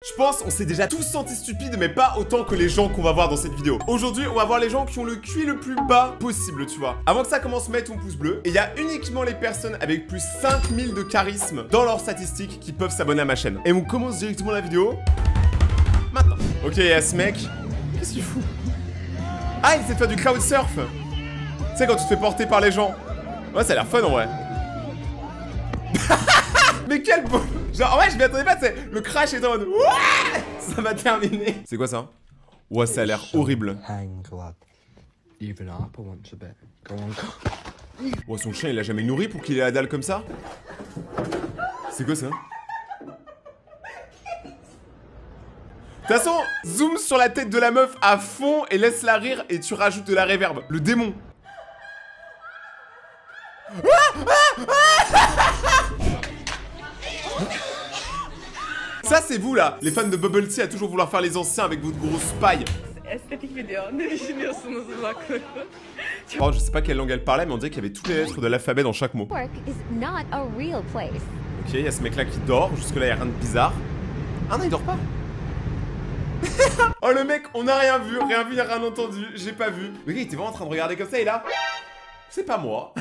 Je pense on s'est déjà tous sentis stupides, mais pas autant que les gens qu'on va voir dans cette vidéo. Aujourd'hui, on va voir les gens qui ont le QI le plus bas possible, tu vois. Avant que ça commence, mets ton pouce bleu. Et il y a uniquement les personnes avec plus 5000 de charisme dans leurs statistiques qui peuvent s'abonner à ma chaîne. Et on commence directement la vidéo maintenant. Ok, il y a ce mec. Qu'est-ce qu'il fout? Ah, il essaie de faire du crowd surf. Tu sais, quand tu te fais porter par les gens. Ouais, ça a l'air fun en vrai. Mais quel beau... Genre, en vrai, je m'y attendais pas, tu sais. Le crash est en mode... Ouais, ça va terminer. C'est quoi ça? Ouais, ça a l'air horrible. Ouais, son chien, il a jamais nourri pour qu'il ait la dalle comme ça? C'est quoi ça? De toute façon, zoom sur la tête de la meuf à fond et laisse-la rire et tu rajoutes de la reverb. Le démon. Ça c'est vous là, les fans de Bubble Tea à toujours vouloir faire les anciens avec votre grosse paille. Oh, je sais pas quelle langue elle parlait, mais on dirait qu'il y avait toutes les lettres de l'alphabet dans chaque mot. Ok, il y a ce mec là qui dort, jusque là il y a rien de bizarre. Ah non, il dort pas. Oh le mec, on a rien vu, rien entendu, j'ai pas vu. Le gars il était vraiment en train de regarder comme ça et là, c'est pas moi.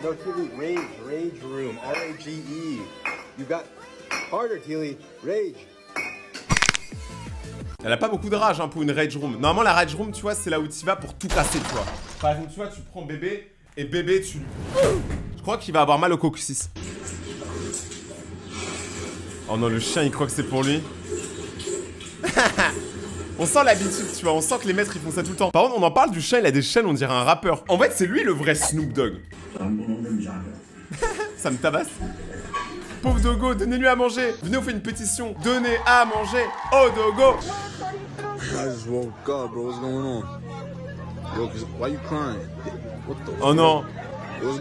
No, Tilly, rage room, R-A-G-E. You got harder, Tilly, rage. Elle a pas beaucoup de rage hein, pour une rage room. Normalement la rage room, tu vois, c'est là où tu vas pour tout casser, tu vois. Par exemple, tu vois, tu prends bébé et bébé, tu... Je crois qu'il va avoir mal au coccyx. Oh non, le chien il croit que c'est pour lui. On sent l'habitude, tu vois, on sent que les maîtres ils font ça tout le temps. Par contre, on en parle du chien, il a des chaînes, on dirait un rappeur. En fait, c'est lui le vrai Snoop Dogg. Ça me tabasse. Pauvre Dogo, donnez-lui à manger. Venez, on fait une pétition. Donnez à manger au Dogo. Oh non.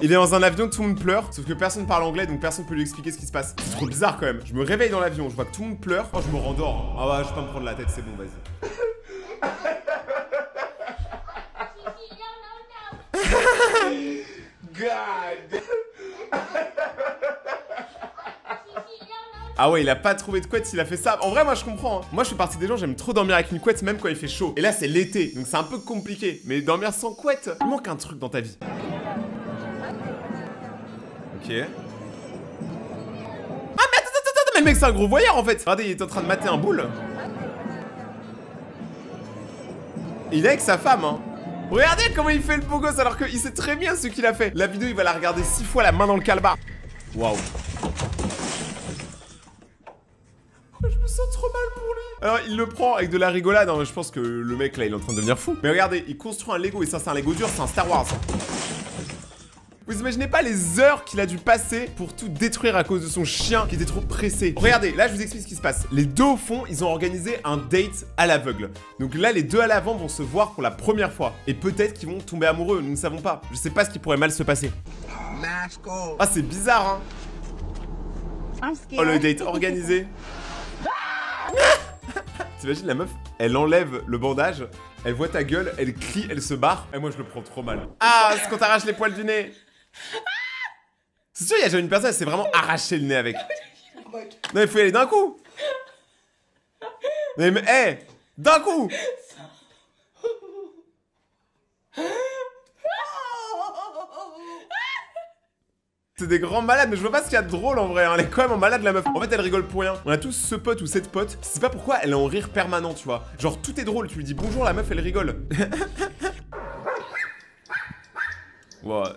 Il est dans un avion, tout le monde pleure, sauf que personne parle anglais, donc personne peut lui expliquer ce qui se passe. C'est trop bizarre quand même. Je me réveille dans l'avion, je vois que tout le monde pleure. Oh, je me rendors. Ah ouais, je vais pas me prendre la tête, c'est bon, vas-y. God. Ah ouais, il a pas trouvé de couette s'il a fait ça. En vrai, moi je comprends. Hein. Moi je fais partie des gens, j'aime trop dormir avec une couette même quand il fait chaud. Et là c'est l'été, donc c'est un peu compliqué. Mais dormir sans couette, il manque un truc dans ta vie. Ok. Ah mais attends, mais le mec c'est un gros voyeur en fait. Regardez, il est en train de mater un boule. Il est avec sa femme hein. Regardez comment il fait le beau gosse alors qu'il sait très bien ce qu'il a fait. La vidéo il va la regarder 6 fois la main dans le calbar. Waouh. Je me sens trop mal pour lui. Alors il le prend avec de la rigolade hein. Je pense que le mec là il est en train de devenir fou. Mais regardez, il construit un Lego et ça c'est un Lego dur, c'est un Star Wars. Vous imaginez pas les heures qu'il a dû passer pour tout détruire à cause de son chien qui était trop pressé. Regardez, là je vous explique ce qui se passe. Les deux au fond, ils ont organisé un date à l'aveugle. Donc là les deux à l'avant vont se voir pour la première fois. Et peut-être qu'ils vont tomber amoureux, nous ne savons pas. Je sais pas ce qui pourrait mal se passer. Ah c'est bizarre hein. Oh le date organisé. T'imagines la meuf, elle enlève le bandage, elle voit ta gueule, elle crie, elle se barre. Et moi je le prends trop mal. Ah, c'est quand t'arraches les poils du nez. C'est sûr, il y a jamais une personne, elle s'est vraiment arraché le nez avec. Non, il faut y aller d'un coup. Mais, hé, d'un coup. C'est des grands malades, mais je vois pas ce qu'il y a de drôle en vrai, hein. Elle est quand même en malade la meuf. En fait elle rigole pour rien. On a tous ce pote ou cette pote, je sais pas pourquoi elle est en rire permanent, tu vois. Genre tout est drôle, tu lui dis bonjour, la meuf elle rigole. Wow.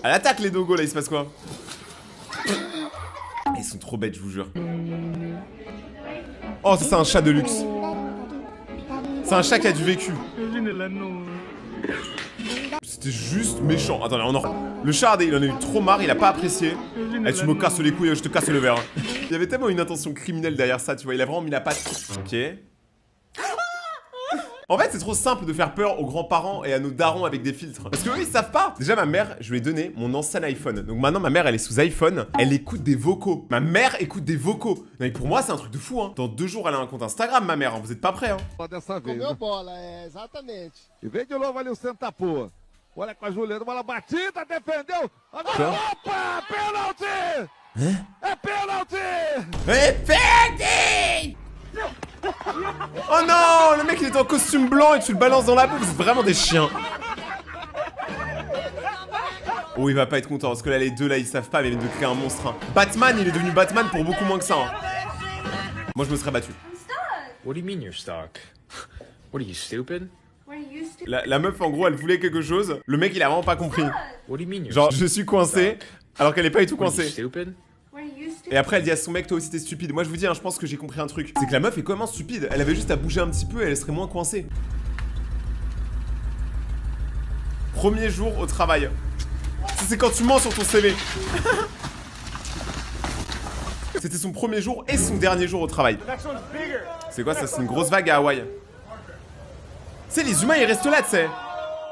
Elle attaque les dogos là, il se passe quoi? Ils sont trop bêtes, je vous jure. Oh ça c'est un chat de luxe. C'est un chat qui a du vécu. C'était juste méchant. Attendez, on en... Le chat, il en a eu trop marre, il a pas apprécié. Eh, tu me casses les couilles, je te casse le verre. Il y avait tellement une intention criminelle derrière ça, tu vois. Il a vraiment mis la patte. Ok. En fait, c'est trop simple de faire peur aux grands-parents et à nos darons avec des filtres. Parce qu'eux, ils savent pas. Déjà, ma mère, je lui ai donné mon ancien iPhone. Donc maintenant, ma mère, elle est sous iPhone. Elle écoute des vocaux. Ma mère écoute des vocaux. Non, mais pour moi, c'est un truc de fou, hein. Dans 2 jours, elle a un compte Instagram, ma mère. Hein. Vous êtes pas prêts, hein. Comeu bola, exatamente. E vem de novo ali o Sentapoa. Olha com a Juliana, bola batida, defendeu. Agora, opa, pênalti! É pênalti! É pênalti! Oh non, le mec il est en costume blanc et tu le balances dans la boue. Vous êtes vraiment des chiens. Oh, il va pas être content parce que là les deux là ils savent pas mais ils viennent de créer un monstre. Hein. Batman, il est devenu Batman pour beaucoup moins que ça. Hein. Moi je me serais battu. What do you mean you're stuck? What are you stupid? La meuf en gros elle voulait quelque chose. Le mec il a vraiment pas compris. What do you mean you're Genre je suis coincé alors qu'elle est pas du tout What are you coincée. stupid? Et après elle dit à son mec toi aussi t'es stupide. Moi je vous dis hein, je pense que j'ai compris un truc. C'est que la meuf est comment stupide. Elle avait juste à bouger un petit peu et elle serait moins coincée. Premier jour au travail. Ça c'est quand tu mens sur ton CV. C'était son premier jour et son dernier jour au travail. C'est quoi ça? C'est une grosse vague à Hawaï. Tu sais les humains ils restent là tu sais.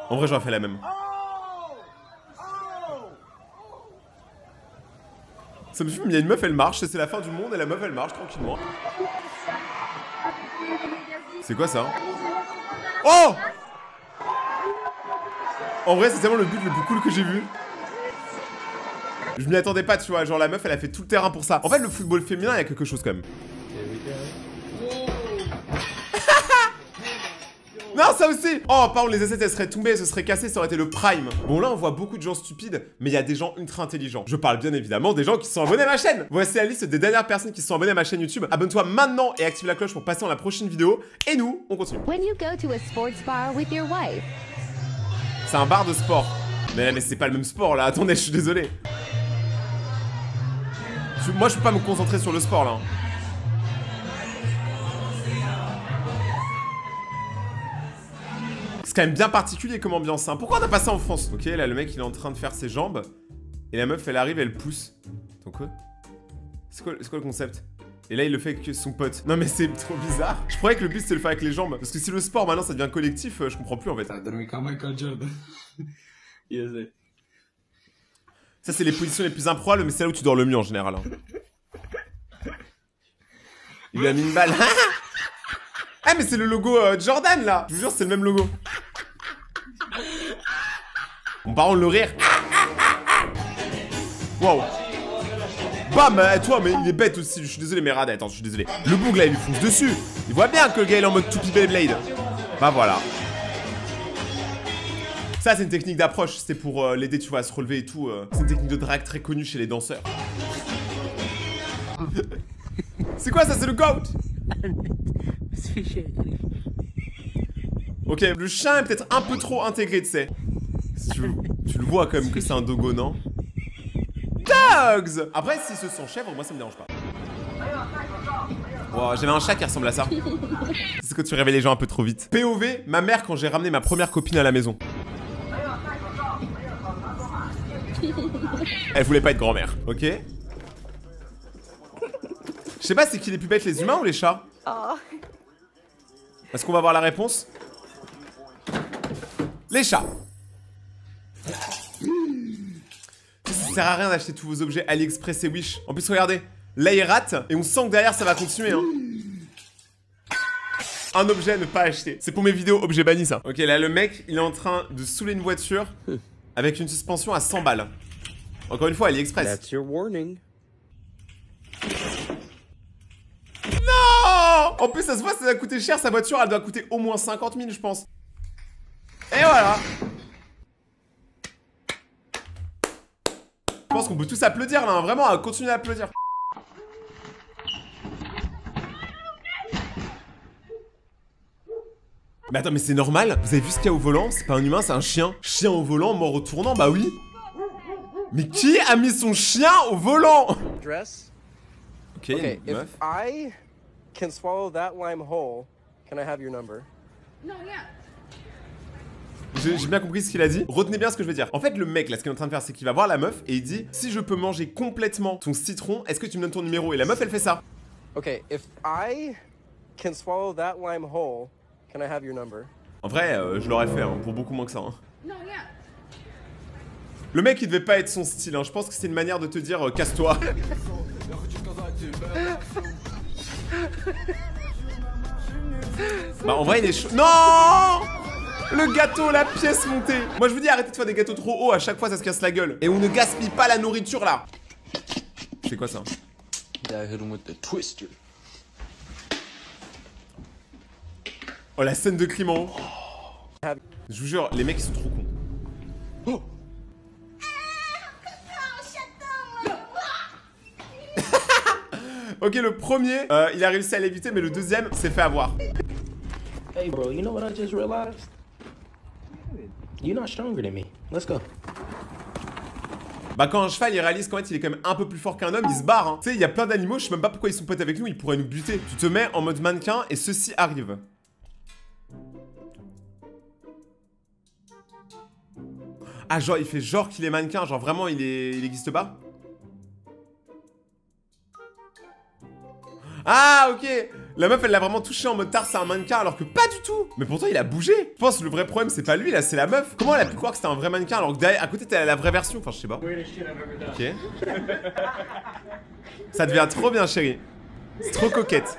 En vrai j'aurais fait la même. Ça me fume, il y a une meuf elle marche, c'est la fin du monde et la meuf elle marche tranquillement. C'est quoi ça? Oh! En vrai c'est tellement le but le plus cool que j'ai vu. Je m'y attendais pas tu vois, genre la meuf elle a fait tout le terrain pour ça. En fait le football féminin il y a quelque chose quand même. Non ça aussi. Oh pardon les assets elles seraient tombées, ce serait cassé, ça aurait été le prime. Bon là on voit beaucoup de gens stupides, mais il y a des gens ultra intelligents. Je parle bien évidemment des gens qui sont abonnés à ma chaîne. Voici la liste des dernières personnes qui sont abonnées à ma chaîne YouTube. Abonne-toi maintenant et active la cloche pour passer dans la prochaine vidéo. Et nous, on continue. When you go to a sports bar with your wife. C'est un bar de sport. Mais c'est pas le même sport là, attendez je suis désolé. Moi je peux pas me concentrer sur le sport là. C'est quand même bien particulier comme ambiance, hein. Pourquoi on a pas ça en France? Ok, là le mec il est en train de faire ses jambes. Et la meuf elle arrive, elle pousse. Attends quoi? C'est quoi le concept? Et là il le fait avec son pote. Non mais c'est trop bizarre. Je croyais que le but c'était de le faire avec les jambes. Parce que si le sport maintenant ça devient collectif, je comprends plus en fait. Ça c'est les positions les plus improbables mais c'est là où tu dors le mieux en général. Hein. Il lui a mis une balle. Ah mais c'est le logo Jordan là. Je vous jure c'est le même logo. Bon par contre le rire. Waouh. Bam, toi mais il est bête aussi. Je suis désolé mais Rad, attends je suis désolé. Le boug là il lui fonce dessus. Il voit bien que le gars il est en mode Toupie Beyblade. Bah voilà. Ça c'est une technique d'approche, c'est pour l'aider tu vois à se relever et tout. C'est une technique de drague très connue chez les danseurs. C'est quoi ça? C'est le goat. Ok, le chien est peut-être un peu trop intégré, tu sais. Tu le vois quand même que c'est un dogo, non? Dogs! Après, s'il se sent chèvre, moi ça me dérange pas. Wow, j'avais un chat qui ressemble à ça. C'est que tu réveilles les gens un peu trop vite. POV, ma mère quand j'ai ramené ma première copine à la maison. Elle voulait pas être grand-mère, ok? Je sais pas, c'est qui les plus bêtes, les humains ou les chats? Est-ce qu'on va avoir la réponse? Les chats. Ça sert à rien d'acheter tous vos objets AliExpress et Wish. En plus, regardez, là il rate et on sent que derrière ça va continuer. Hein. Un objet à ne pas acheter. C'est pour mes vidéos objets bannis ça. Ok, là le mec, il est en train de saouler une voiture avec une suspension à 100 balles. Encore une fois, AliExpress. That's your warning. Non! En plus, ça se voit, ça va coûter cher. Sa voiture, elle doit coûter au moins 50 000, je pense. Et voilà. Je pense qu'on peut tous applaudir là, hein. Vraiment, continuer à applaudir. Mais attends, mais c'est normal? Vous avez vu ce qu'il y a au volant? C'est pas un humain, c'est un chien. Chien au volant, mort au tournant, bah oui. Mais qui a mis son chien au volant? Dress. Ok, Okay, une if meuf. I can swallow that lime whole, can I have your number? J'ai bien compris ce qu'il a dit. Retenez bien ce que je veux dire. En fait, le mec, là, ce qu'il est en train de faire, c'est qu'il va voir la meuf et il dit: si je peux manger complètement ton citron, est-ce que tu me donnes ton numéro? Et la meuf, elle fait ça. Okay, if I can swallow that lime whole, can I have your number? En vrai, je l'aurais fait, hein, pour beaucoup moins que ça. Hein. Le mec, il devait pas être son style. Hein. Je pense que c'est une manière de te dire casse-toi. Bah, en vrai, il est chaud. Non! Le gâteau, la pièce montée. Moi, je vous dis, arrêtez de faire des gâteaux trop hauts. À chaque fois, ça se casse la gueule. Et on ne gaspille pas la nourriture là. C'est quoi ça? Oh, la scène de clim en haut. Je vous jure, les mecs ils sont trop cons. Oh. Ok, le premier, il a réussi à l'éviter, mais le deuxième s'est fait avoir. Hey bro, you know what I just realized? You're not stronger than me. Let's go. Bah quand un cheval il réalise qu'en fait il est quand même un peu plus fort qu'un homme, il se barre hein. Tu sais, il y a plein d'animaux, je sais même pas pourquoi ils sont potes avec nous, ils pourraient nous buter. Tu te mets en mode mannequin et ceci arrive. Ah genre il fait genre qu'il est mannequin, genre vraiment il existe pas. Ah ok. La meuf elle l'a vraiment touché en mode tard c'est un mannequin alors que pas du tout. Mais pourtant il a bougé. Je pense que le vrai problème c'est pas lui là, c'est la meuf. Comment elle a pu croire que c'était un vrai mannequin alors que derrière, à côté t'as la vraie version. Enfin je sais pas. Ok. Ça devient trop bien chérie. C'est trop coquette.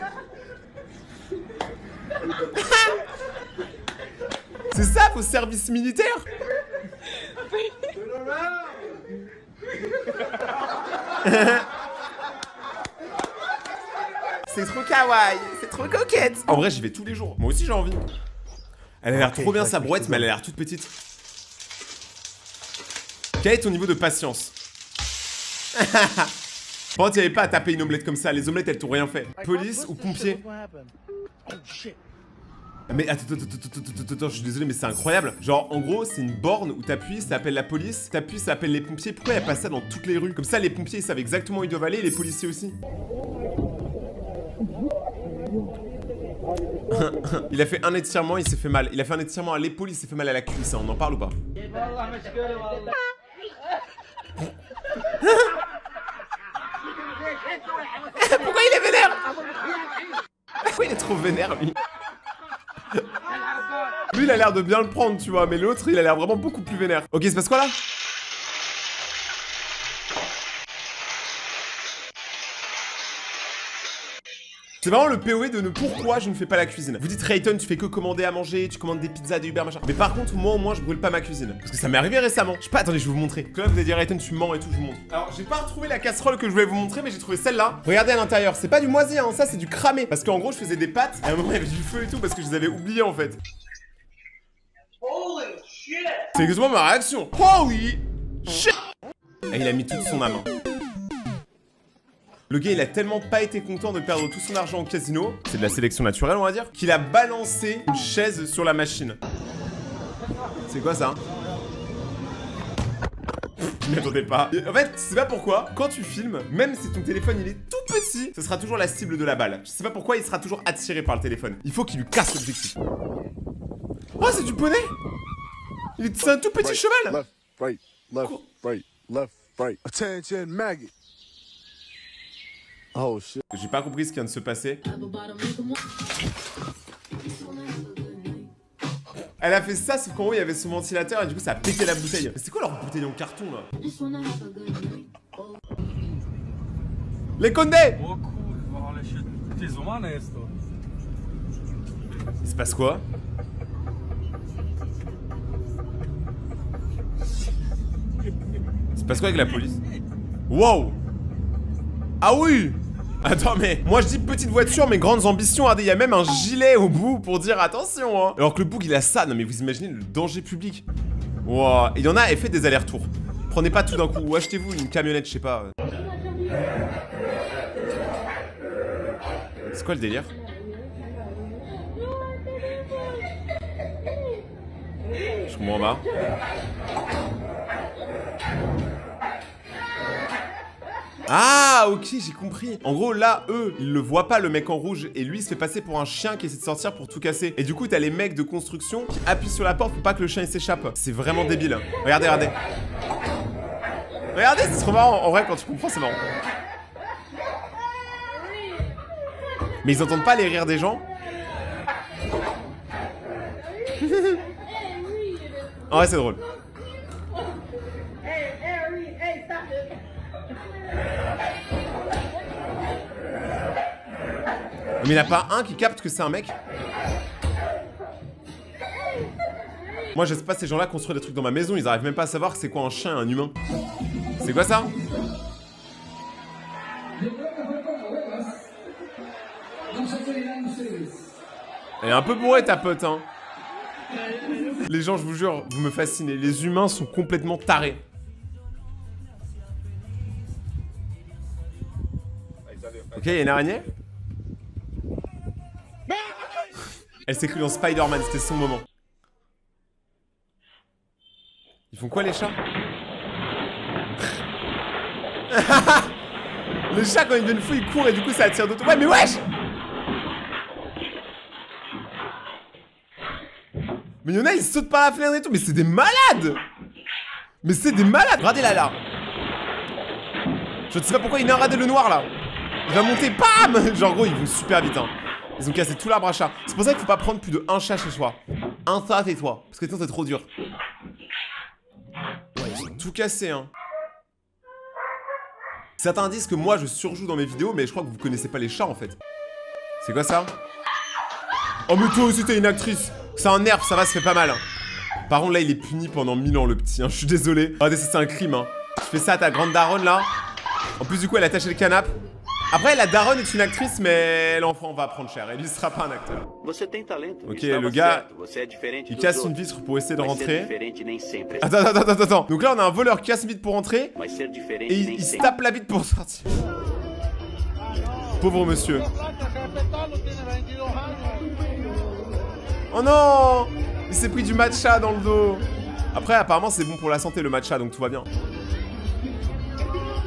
C'est ça vos services militaires? C'est trop kawaii, c'est trop coquette. En vrai j'y vais tous les jours, moi aussi j'ai envie. Elle a l'air trop bien sa brouette mais elle a l'air toute petite. Quel est ton niveau de patience? Bon t'y avais pas à taper une omelette comme ça, les omelettes elles t'ont rien fait. Police ou pompier? Mais attends, je suis désolé mais c'est incroyable. Genre en gros c'est une borne où t'appuies, ça appelle la police, t'appuies, ça appelle les pompiers. Pourquoi y a pas ça dans toutes les rues? Comme ça les pompiers ils savent exactement où ils doivent aller et les policiers aussi. Il a fait un étirement, il s'est fait mal. Il a fait un étirement à l'épaule, il s'est fait mal à la cuisse. On en parle ou pas? Pourquoi il est vénère? Pourquoi il est trop vénère lui? Lui il a l'air de bien le prendre tu vois, mais l'autre il a l'air vraiment beaucoup plus vénère. Ok, il se passe quoi là? C'est vraiment le POE de pourquoi je ne fais pas la cuisine. Vous dites Rayton, tu fais que commander à manger, tu commandes des pizzas, des Uber, machin. Mais par contre, moi au moins, je brûle pas ma cuisine. Parce que ça m'est arrivé récemment. Je sais pas, attendez, je vais vous montrer. Là, vous allez dire Rayton, tu mens et tout, je vous montre. Alors, j'ai pas retrouvé la casserole que je voulais vous montrer, mais j'ai trouvé celle-là. Regardez à l'intérieur, c'est pas du moisi, hein, ça c'est du cramé. Parce qu'en gros, je faisais des pâtes, et à un moment, il y avait du feu et tout, parce que je les avais oubliés en fait. Holy shit! C'est exactement ma réaction. Oh oui! Shit! Et il a mis toute son âme. Le gars il a tellement pas été content de perdre tout son argent au casino, c'est de la sélection naturelle on va dire, qu'il a balancé une chaise sur la machine. C'est quoi ça? Je m'y attendais pas. En fait, je sais pas pourquoi, quand tu filmes, même si ton téléphone il est tout petit, ce sera toujours la cible de la balle. Je sais pas pourquoi il sera toujours attiré par le téléphone. Il faut qu'il lui casse l'objectif. Oh c'est du poney. C'est un tout petit cheval. Left, right, left, right, left, right. Attention, maggot. Oh shit. J'ai pas compris ce qui vient de se passer. Elle a fait ça, sauf qu'en haut il y avait son ventilateur et du coup ça a pété la bouteille. Mais c'est quoi leur bouteille en carton là? Les Condés! Il se passe quoi? Il se passe quoi avec la police? Wow! Ah oui! Attends mais, moi je dis petite voiture mais grandes ambitions, regardez, il y a même un gilet au bout pour dire attention hein. Alors que le boug il a ça, non mais vous imaginez le danger public. Wow, il y en a, elle fait des allers-retours. Prenez pas tout d'un coup, ou achetez-vous une camionnette, je sais pas. C'est quoi le délire? Je comprends pas. Ah ok j'ai compris. En gros là eux ils le voient pas le mec en rouge et lui il se fait passer pour un chien qui essaie de sortir pour tout casser. Et du coup t'as les mecs de construction qui appuient sur la porte pour pas que le chien il s'échappe. C'est vraiment débile. Regardez, regardez. Regardez c'est trop marrant. En vrai quand tu comprends c'est marrant. Mais ils entendent pas les rires des gens. En vrai c'est drôle. Mais il n'y en a pas un qui capte que c'est un mec. Moi je sais pas, ces gens là construisent des trucs dans ma maison, ils arrivent même pas à savoir que c'est quoi un chien et un humain. C'est quoi ça? Elle est un peu bourrée ta pote, hein. Les gens, je vous jure, vous me fascinez. Les humains sont complètement tarés. Ok, il y a une araignée. Elle s'est crue dans Spider-Man, c'était son moment. Ils font quoi les chats? Les chats quand ils deviennent fous ils courent et du coup ça attire d'autres. Ouais mais wesh! Mais y'en a ils sautent par la fenêtre et tout, mais c'est des malades! Mais c'est des malades! Regardez là. Je ne sais pas pourquoi il a radé le noir là. Il va monter, bam! Genre gros ils vont super vite hein. Ils ont cassé tout l'arbre à chat. C'est pour ça qu'il faut pas prendre plus de un chat chez soi. Un chat et toi. Parce que sinon c'est trop dur. Ouais, ils ont tout cassé hein. Certains disent que moi je surjoue dans mes vidéos, mais je crois que vous connaissez pas les chats en fait. C'est quoi ça? Oh mais toi aussi t'es une actrice. C'est un nerf, ça va, ça fait pas mal hein. Par contre là il est puni pendant 1000 ans le petit hein. Je suis désolé. Regardez ça c'est un crime hein. Tu fais ça à ta grande daronne là. En plus du coup elle a taché le canapé. Après la daronne est une actrice mais l'enfant va prendre cher. Il ne sera pas un acteur. Ok le gars il casse une vitre pour essayer de rentrer. Attends. Donc là on a un voleur qui casse une vitre pour rentrer. Et il se tape la vitre pour sortir. Pauvre monsieur. Oh non! Il s'est pris du matcha dans le dos. Après apparemment c'est bon pour la santé le matcha donc tout va bien.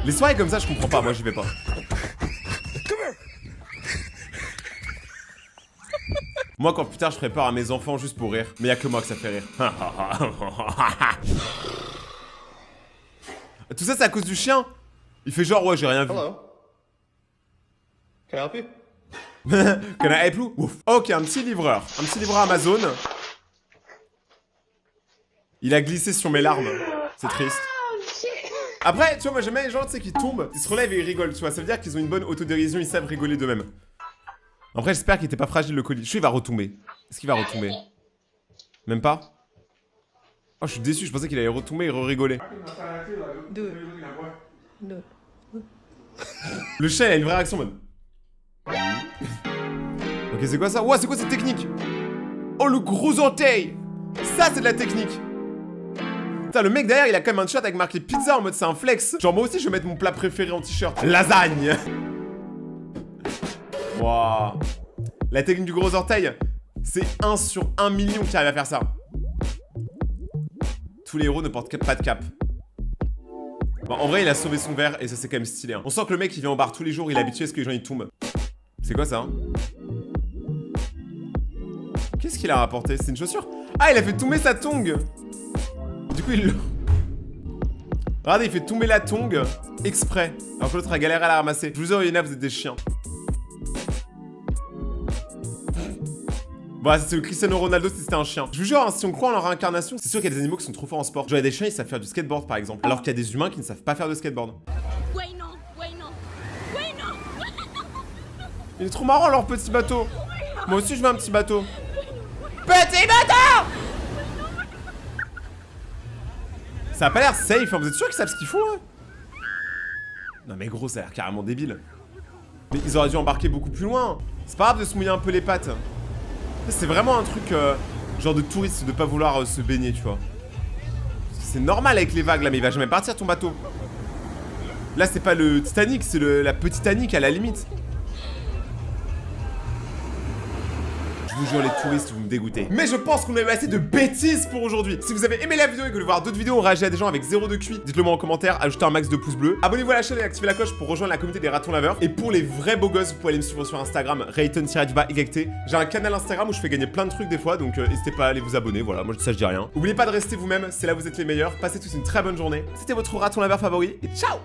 Les soirées comme ça je comprends pas, moi j'y vais pas. Moi quand plus tard je ferai peur à mes enfants juste pour rire. Mais y'a que moi que ça fait rire. Tout ça c'est à cause du chien. Il fait genre ouais j'ai rien vu. Hello. Can I help you? Can I help you? Ouf. Ok un petit livreur Amazon. Il a glissé sur mes larmes. C'est triste. Après, tu vois, moi j'aime bien les gens, tu sais, qui tombent, ils se relèvent et ils rigolent, tu vois. Ça veut dire qu'ils ont une bonne autodérision, ils savent rigoler d'eux-mêmes. Après, j'espère qu'il était pas fragile le colis. Je suis il va retomber. Est-ce qu'il va retomber? Même pas? Oh, je suis déçu, je pensais qu'il allait retomber et re-rigoler. Le chien, il a une vraie réaction, mode. Ok, c'est quoi ça? Ouah, c'est quoi cette technique? Oh, le gros orteil! Ça, c'est de la technique! Putain, le mec derrière, il a quand même un t-shirt avec marqué pizza en mode c'est un flex. Genre, moi aussi, je vais mettre mon plat préféré en t-shirt. Lasagne! Waouh! La technique du gros orteil, c'est 1 sur 1 million qui arrive à faire ça. Tous les héros ne portent pas de cap. Bon, en vrai, il a sauvé son verre et ça, c'est quand même stylé. Hein. On sent que le mec, il vient au bar tous les jours, il est habitué à ce que les gens ils tombent. C'est quoi ça hein? Qu'est-ce qu'il a rapporté? C'est une chaussure? Ah, il a fait tomber sa tongue! Du coup, il le... Regardez, il fait tomber la tongue exprès. Alors que l'autre a galéré à la ramasser. Je vous jure, Yéna, vous êtes des chiens. Voilà, c'est le Cristiano Ronaldo si c'était un chien. Je vous jure, hein, si on croit en leur réincarnation, c'est sûr qu'il y a des animaux qui sont trop forts en sport. Genre, il y a des chiens, ils savent faire du skateboard par exemple. Alors qu'il y a des humains qui ne savent pas faire de skateboard. Il est trop marrant leur petit bateau. Moi aussi, je veux un petit bateau. Petit bateau! Ça a pas l'air safe, hein. Vous êtes sûr qu'ils savent ce qu'ils font hein? Non mais gros, ça a l'air carrément débile. Mais ils auraient dû embarquer beaucoup plus loin. C'est pas grave de se mouiller un peu les pattes. C'est vraiment un truc genre de touriste de pas vouloir se baigner, tu vois. C'est normal avec les vagues là, mais il va jamais partir ton bateau. Là c'est pas le Titanic, c'est la petite Titanic à la limite. Je vous jure, les touristes, vous me dégoûtez. Mais je pense qu'on a eu assez de bêtises pour aujourd'hui. Si vous avez aimé la vidéo et que vous voulez voir d'autres vidéos, on réagit à des gens avec 0 de QI, dites-le moi en commentaire, ajoutez un max de pouces bleus. Abonnez-vous à la chaîne et activez la cloche pour rejoindre la communauté des ratons laveurs. Et pour les vrais beaux gosses, vous pouvez aller me suivre sur Instagram, Rayton-Egacté. J'ai un canal Instagram où je fais gagner plein de trucs des fois, donc n'hésitez pas à aller vous abonner. Voilà, moi ça je dis rien. N'oubliez pas de rester vous-même, c'est là où vous êtes les meilleurs. Passez tous une très bonne journée. C'était votre raton laveur favori et ciao!